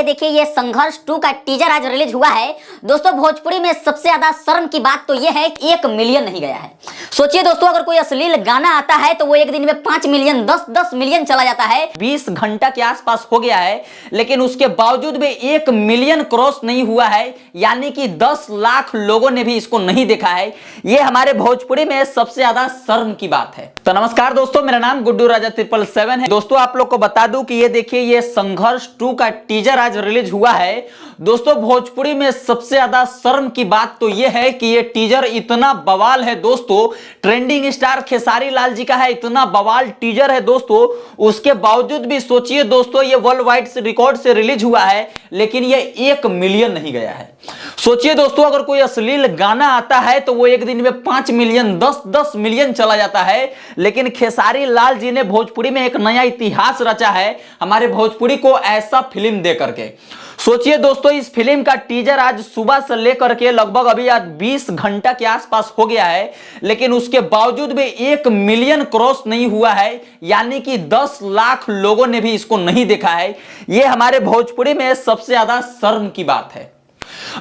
ये देखिए ये संघर्ष 2 का टीजर आज रिलीज हुआ है। दोस्तों भोजपुरी में सबसे ज्यादा शर्म की बात तो ये है कि 1 मिलियन नहीं गया है। सोचिए दोस्तों, अगर कोई अश्लील गाना आता है तो वो एक दिन में 5 मिलियन 10 मिलियन चला जाता है। 20 घंटा के आसपास हो गया है, लेकिन उसके बावजूद भी 1 मिलियन क्रॉस नहीं हुआ है, यानी कि 10 लाख लोगों ने भी इसको नहीं देखा है। ये हमारे भोजपुरी में सबसे ज्यादा शर्म की बात है। तो नमस्कार दोस्तों, मेरा नाम गुड्डू राजा 777 है। दोस्तों आप लोग को बता दूं कि ये देखिए ये संघर्ष 2 का टीजर आज रिलीज हुआ है। दोस्तों भोजपुरी में सबसे ज्यादा शर्म की बात तो ये है कि ये टीजर इतना बवाल है दोस्तों, ट्रेंडिंग स्टार खेसारी लाल जी का है, इतना बवाल टीजर है दोस्तों। उसके बावजूद भी सोचिए दोस्तों, ये वर्ल्ड वाइड रिकॉर्ड से रिलीज हुआ है, लेकिन ये 1 मिलियन नहीं गया है। सोचिए दोस्तों, अगर कोई अश्लील गाना आता है तो वो एक दिन में 5 मिलियन 10 मिलियन चला जाता है, लेकिन खेसारी लाल जी ने भोजपुरी में एक नया इतिहास रचा है हमारे भोजपुरी को ऐसा फिल्म दे करके। सोचिए दोस्तों, इस फिल्म का टीजर आज सुबह से लेकर के लगभग अभी आज 20 घंटा के आसपास हो गया है, लेकिन उसके बावजूद भी 1 मिलियन क्रॉस नहीं हुआ है, यानी कि 10 लाख लोगों ने भी इसको नहीं देखा है। यह हमारे भोजपुरी में सबसे ज्यादा शर्म की बात है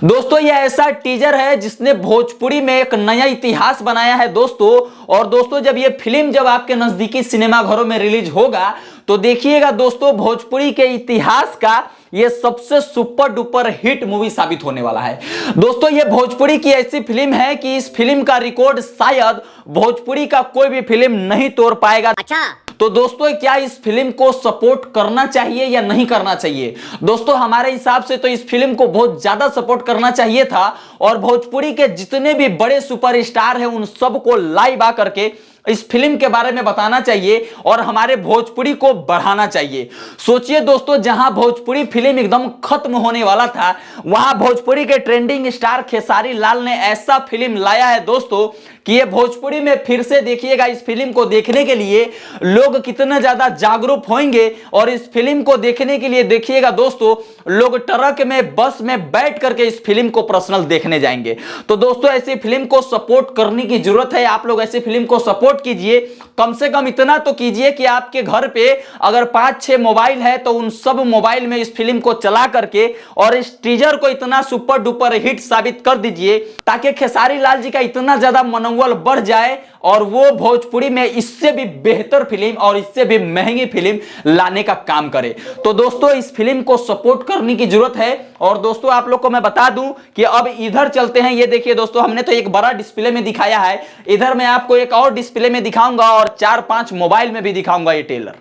दोस्तों। यह ऐसा टीजर है जिसने भोजपुरी में एक नया इतिहास बनाया है दोस्तों। और दोस्तों जब यह फिल्म जब आपके नजदीकी सिनेमा घरों में रिलीज होगा तो देखिएगा दोस्तों, भोजपुरी के इतिहास का यह सबसे सुपर डुपर हिट मूवी साबित होने वाला है दोस्तों। यह भोजपुरी की ऐसी फिल्म है कि इस फिल्म का रिकॉर्ड शायद भोजपुरी का कोई भी फिल्म नहीं तोड़ पाएगा। अच्छा, तो दोस्तों क्या इस फिल्म को सपोर्ट करना चाहिए या नहीं करना चाहिए? दोस्तों हमारे हिसाब से तो इस फिल्म को बहुत ज्यादा सपोर्ट करना चाहिए था, और भोजपुरी के जितने भी बड़े सुपरस्टार हैं उन सबको लाइव आकर के इस फिल्म के बारे में बताना चाहिए और हमारे भोजपुरी को बढ़ाना चाहिए। सोचिए दोस्तों, जहां भोजपुरी फिल्म एकदम खत्म होने वाला था, वहां भोजपुरी के ट्रेंडिंग स्टार खेसारी लाल ने ऐसा फिल्म लाया है दोस्तों कि ये भोजपुरी में फिर से देखिएगा। इस फिल्म को देखने के लिए लोग कितना ज्यादा जागरूक होंगे, और इस फिल्म को देखने के लिए देखिएगा दोस्तों, लोग ट्रक में बस में बैठ करके इस फिल्म को पर्सनल देखने जाएंगे। तो दोस्तों ऐसी फिल्म को सपोर्ट करने की जरूरत है। आप लोग ऐसी फिल्म को सपोर्ट कीजिए, कम से कम इतना तो कीजिए कि आपके घर पे अगर 5-6 मोबाइल है तो उन सब मोबाइल में इस फिल्म को चला करके और इस टीजर को इतना सुपर डुपर हिट साबित कर दीजिए ताकि खेसारी लाल जी का इतना ज्यादा मनोबल बढ़ जाए और वो भोजपुरी में इससे भी बेहतर फिल्म और इससे भी महंगी फिल्म लाने का काम करे। तो दोस्तों इस फिल्म को सपोर्ट करने की जरूरत है। और दोस्तों आप लोग को मैं बता दूं कि अब इधर चलते हैं। ये देखिए दोस्तों, हमने तो एक बड़ा डिस्प्ले में दिखाया है, इधर मैं आपको एक और डिस्प्ले में दिखाऊंगा और 4-5 मोबाइल में भी दिखाऊंगा ये टेलर।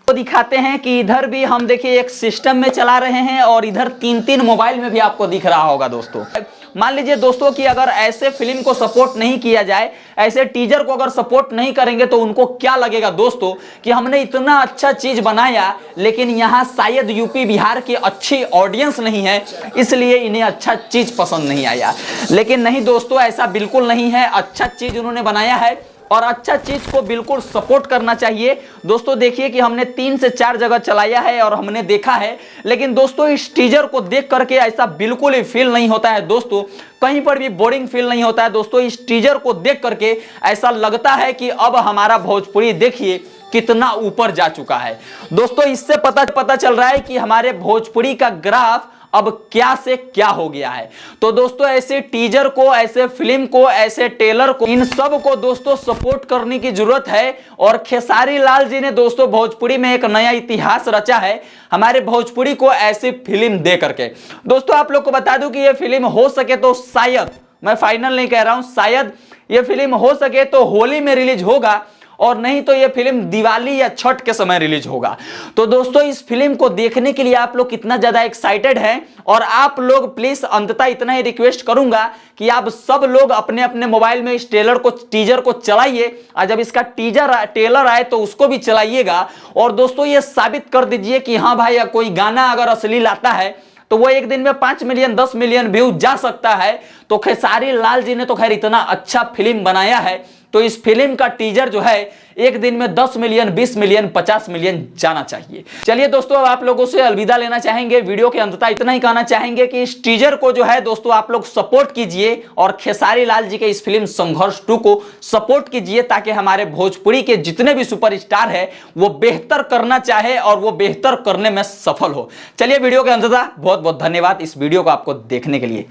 तो दिखाते हैं कि इधर भी हम देखिए एक सिस्टम में चला रहे हैं और इधर 3-3 मोबाइल में भी आपको दिख रहा होगा दोस्तों। मान लीजिए दोस्तों कि अगर ऐसे फिल्म को सपोर्ट नहीं किया जाए, ऐसे टीजर को अगर सपोर्ट नहीं करेंगे तो उनको क्या लगेगा दोस्तों कि हमने इतना अच्छा चीज बनाया, लेकिन यहाँ शायद यूपी बिहार की अच्छी ऑडियंस नहीं है, इसलिए इन्हें अच्छा चीज पसंद नहीं आया। लेकिन नहीं दोस्तों, ऐसा बिल्कुल नहीं है। अच्छा चीज उन्होंने बनाया है और अच्छा चीज को बिल्कुल सपोर्ट करना चाहिए दोस्तों। देखिए कि हमने 3 से 4 जगह चलाया है और हमने देखा है, लेकिन दोस्तों इस टीजर को देख करके ऐसा बिल्कुल ही फील नहीं होता है दोस्तों, कहीं पर भी बोरिंग फील नहीं होता है दोस्तों। इस टीजर को देख करके ऐसा लगता है कि अब हमारा भोजपुरी देखिए कितना ऊपर जा चुका है दोस्तों। इससे पता चल रहा है कि हमारे भोजपुरी का ग्राफ अब क्या से क्या हो गया है। तो दोस्तों ऐसे टीजर को, ऐसे फिल्म को, ऐसे टेलर को, इन सब को दोस्तों सपोर्ट करने की जरूरत है। और खेसारी लाल जी ने दोस्तों भोजपुरी में एक नया इतिहास रचा है हमारे भोजपुरी को ऐसी फिल्म दे करके। दोस्तों आप लोग को बता दूं कि यह फिल्म हो सके तो शायद, मैं फाइनल नहीं कह रहा हूं, शायद यह फिल्म हो सके तो होली में रिलीज होगा, और नहीं तो यह फिल्म दिवाली या छठ के समय रिलीज होगा। तो दोस्तों इस फिल्म को देखने के लिए आप लोग कितना ज्यादा एक्साइटेड हैं, और आप लोग प्लीज अंततः इतना ही रिक्वेस्ट करूंगा कि आप सब लोग अपने अपने मोबाइल में इस टीजर को चलाइए, और जब इसका टेलर आए तो उसको भी चलाइएगा। और दोस्तों ये साबित कर दीजिए कि हाँ भाई, कोई गाना अगर अश्लील आता है तो वो एक दिन में 5 मिलियन 10 मिलियन व्यू जा सकता है। तो खेसारी लाल जी ने तो खैर इतना अच्छा फिल्म बनाया है तो इस फिल्म का टीजर जो है एक दिन में 10 मिलियन, 20 मिलियन, 50 मिलियन जाना चाहिए। चलिए दोस्तों, अब आप लोगों से अलविदा लेना चाहेंगे। वीडियो के अंततः इतना ही कहना चाहेंगे कि इस टीजर को जो है दोस्तों आप लोग सपोर्ट कीजिए और खेसारी लाल जी के इस फिल्म संघर्ष 2 को सपोर्ट कीजिए, ताकि हमारे भोजपुरी के जितने भी सुपरस्टार है वो बेहतर करना चाहे और वो बेहतर करने में सफल हो। चलिए, वीडियो के अंततः बहुत बहुत धन्यवाद इस वीडियो को आपको देखने के लिए।